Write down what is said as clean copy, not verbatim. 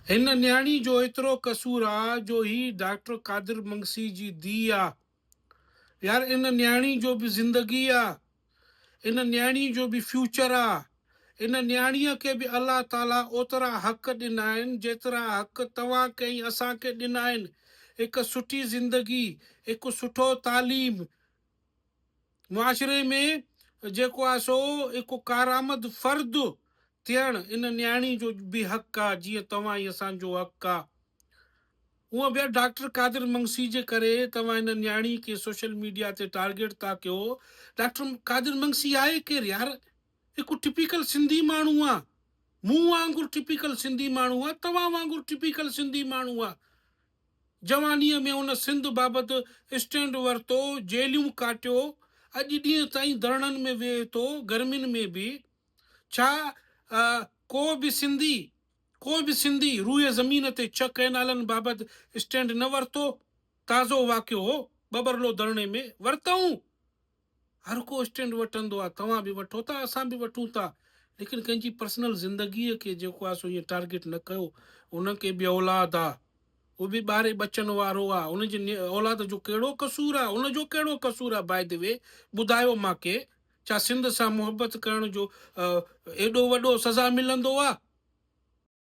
हिन न्याणी जो एतिरो कसूर आहे जो ही डॉक्टर कादिर मंगसी जी धी आहे। यार इन न्याणी जो बि ज़िंदगी आहे, इन न्याणी जो बि फ्यूचर आहे। इन न्याणीअ खे बि अल्लाह ताला ओतिरा हक़ ॾिना आहिनि जेतिरा हक़ तव्हांखे ऐं असांखे ॾिना आहिनि। हिकु सुठी ज़िंदगी, हिकु सुठो तालीम, मुआशरे में जेको आहे सो हिकु कारआमद फ़र्द थियणु इन न्याणी जो बि हक़ आहे, जीअं तव्हां ऐं असांजो हक़ आहे। हूअं बि डॉक्टर कादिर मंगसी जे करे तव्हां इन न्याणी खे सोशल मीडिया ते टारगेट था कयो। डॉक्टर कादिर मंगसी आहे केरु यार? हिकु टिपिकल सिंधी माण्हू आहे, मूं वांगुरु टिपिकल सिंधी माण्हू आहे, तव्हां वांगुरु टिपिकल सिंधी माण्हू आहे। जवानीअ में उन सिंध बाबति स्टैंड वरितो, जेलियूं काटियो, अॼु ॾींहं ताईं धरणनि में वेहे थो, गर्मियुनि में बि। छा को बि सिंधी रूए ज़मीन ते 6 कैनालनि बाबति स्टैंड न वरितो? ताज़ो वाक़ियो हो बबरलो धरणे में, वरितऊं। हर को स्टैंड वठंदो आहे, तव्हां बि वठो था, असां बि वठूं था, लेकिन कंहिंजी पर्सनल ज़िंदगीअ खे जेको आहे सो ईअं टारगेट न कयो। उनखे बि औलाद आहे, वो बि ॿारे बचन वारो आहे, उनजी औलाद जो कहिड़ो कसूर आहे? उनजो कहिड़ो कसूर आहे? बाय द वे ॿुधायो मूंखे, छा सिंध सां मोहबत करण जो एॾो वॾो सज़ा मिलंदो आहे?